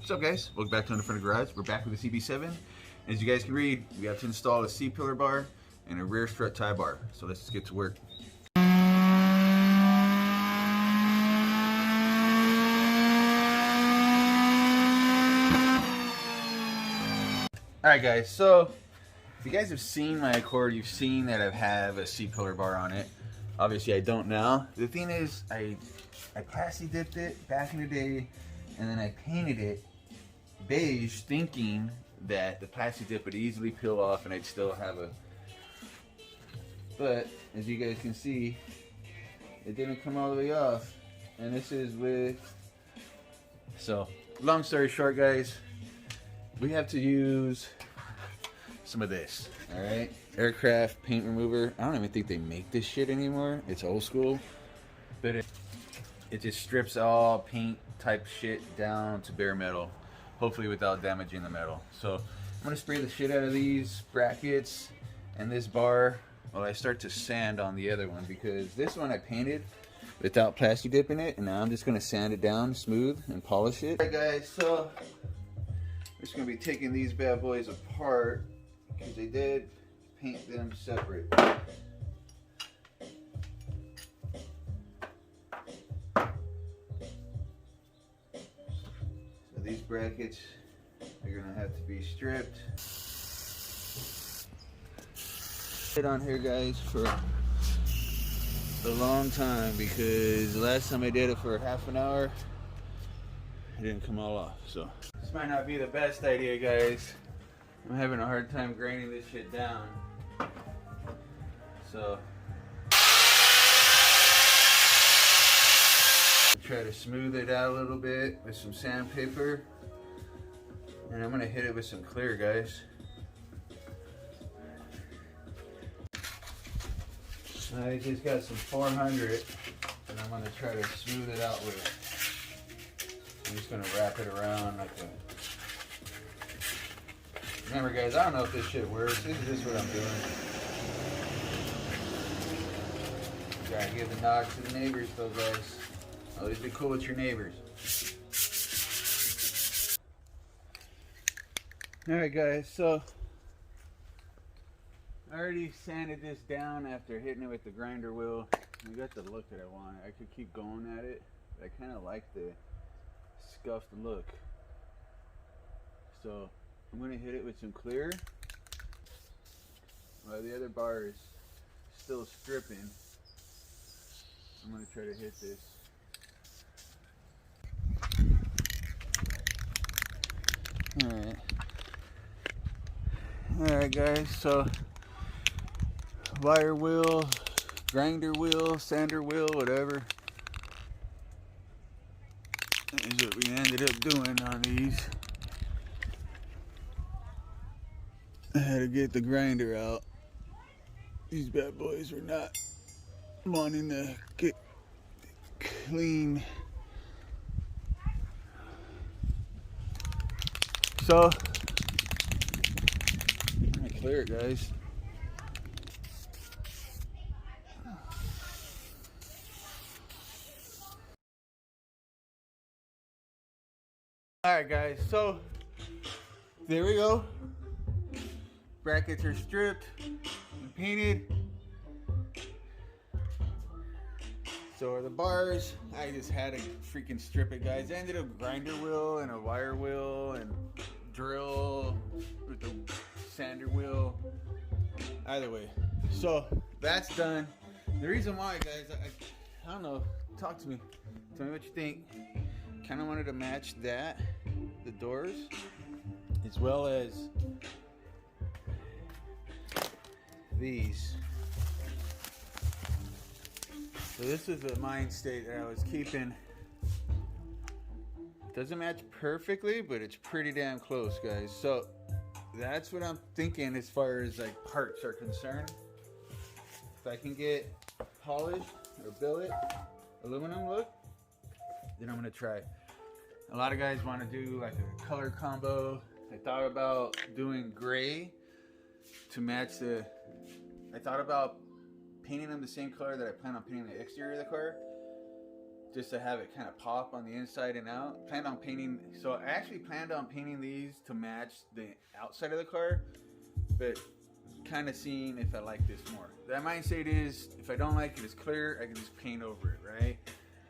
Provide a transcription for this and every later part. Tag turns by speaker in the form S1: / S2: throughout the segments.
S1: What's up, guys? Welcome back to In Front of Garage. We're back with the cb7. As you guys can read, we have to install a C-pillar bar and a rear strut tie bar. So let's just get to work. Alright guys, so if you guys have seen my Accord, you've seen that I have a C-pillar bar on it. Obviously I don't now. The thing is, I plasti dipped it back in the day, and then I painted it beige, thinking that the plasti dip would easily peel off and I'd still have a... But as you guys can see, it didn't come all the way off. And this is with... So, long story short, guys, we have to use some of this, alright? Aircraft paint remover. I don't even think they make this shit anymore. It's old school. But it just strips all paint type shit down to bare metal. Hopefully without damaging the metal. So I'm going to spray the shit out of these brackets and this bar while I start to sand on the other one, because this one I painted without plasti dipping it, and now I'm just going to sand it down smooth and polish it. Alright guys, so we're just going to be taking these bad boys apart because they did paint them separate. These brackets are gonna have to be stripped. Sit on here, guys, for a long time, because the last time I did it for half an hour, it didn't come all off. So this might not be the best idea, guys. I'm having a hard time grinding this shit down. So try to smooth it out a little bit with some sandpaper, and I'm gonna hit it with some clear, guys. I just got some 400, and I'm gonna try to smooth it out with it. I'm just gonna wrap it around like a... Remember, guys, I don't know if this shit works. This is just what I'm doing. Gotta give the nod to the neighbors, though, guys. Always be cool with your neighbors. Alright guys, so I already sanded this down after hitting it with the grinder wheel. I got the look that I wanted. I could keep going at it, but I kind of like the scuffed look. So I'm going to hit it with some clear while the other bar is still stripping. I'm going to try to hit this. Alright guys, so wire wheel, grinder wheel, sander wheel, whatever is what we ended up doing on these. I had to get the grinder out. These bad boys were not wanting to get clean. So I'm gonna clear it, guys. Alright guys, so there we go. Brackets are stripped and painted. So are the bars. I just had to freaking strip it, guys. I ended up grinder wheel and a wire wheel and drill with the sander wheel. Either way, so that's done. The reason why, guys, I don't know, talk to me, tell me what you think. Kind of wanted to match that, the doors, as well as these. So this is a mind state that I was keeping. Doesn't match perfectly, but it's pretty damn close, guys. So that's what I'm thinking as far as like parts are concerned. If I can get polished or billet aluminum look, then I'm gonna try. A lot of guys want to do like a color combo. I thought about doing gray to match the... I thought about painting them the same color that I plan on painting the exterior of the car. just to have it kind of pop on the inside and out. Planned on painting, so I actually planned on painting these to match the outside of the car, but kind of seeing if I like this more. That mindset is, if I don't like it, it's clear, I can just paint over it, right?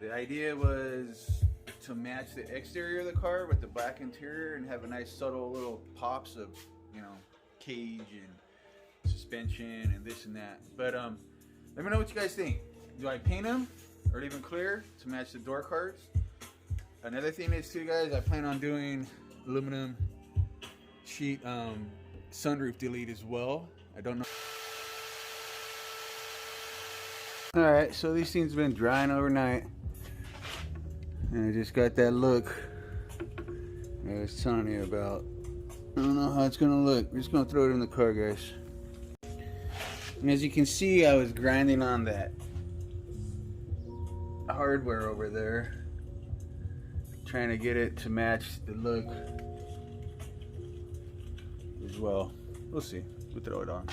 S1: The idea was to match the exterior of the car with the black interior and have a nice subtle little pops of, you know, cage and suspension and this and that. But let me know what you guys think. Do I paint them or leave them clear to match the door cards? Another thing is too, guys, I plan on doing aluminum sheet sunroof delete as well. I don't know. Alright, so these things have been drying overnight, and I just got that look I was telling you about. I don't know how it's gonna look. We're just gonna throw it in the car, guys. And as you can see, I was grinding on that hardware over there, trying to get it to match the look as well. We'll see. We'll throw it on.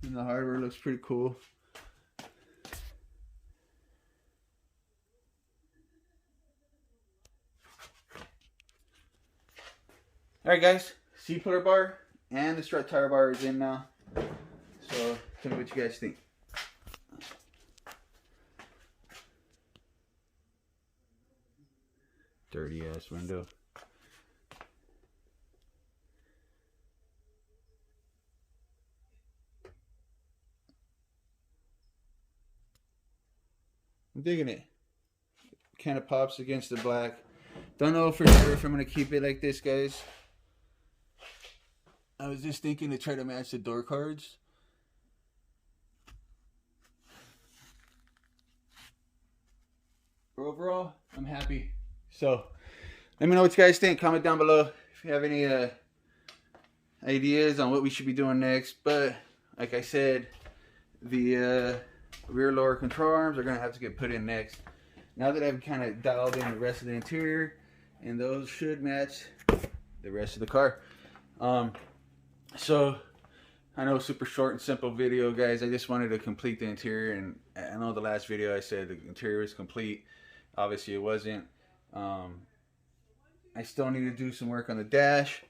S1: And the hardware looks pretty cool. Alright guys, C-pillar bar and the strut tire bar is in now. So tell me what you guys think. Dirty ass window. I'm digging it. Kind of pops against the black. Don't know for sure if I'm going to keep it like this, guys. I was just thinking to try to match the door cards. But overall, I'm happy. So, let me know what you guys think. Comment down below if you have any ideas on what we should be doing next. But, like I said, the rear lower control arms are going to have to get put in next. Now that I've kind of dialed in the rest of the interior, and those should match the rest of the car. So I know, super short and simple video, guys. I just wanted to complete the interior, and I know the last video I said the interior is complete. Obviously it wasn't. I still need to do some work on the dash,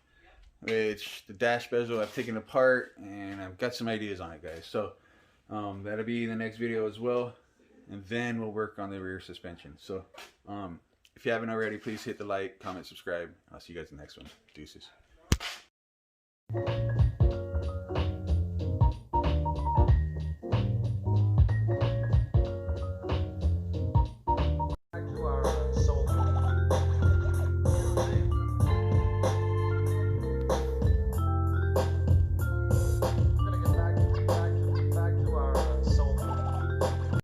S1: which the dash bezel I've taken apart, and I've got some ideas on it, guys. So that'll be the next video as well, and then we'll work on the rear suspension. So if you haven't already, please hit the like, comment, subscribe. I'll see you guys in the next one. Deuces.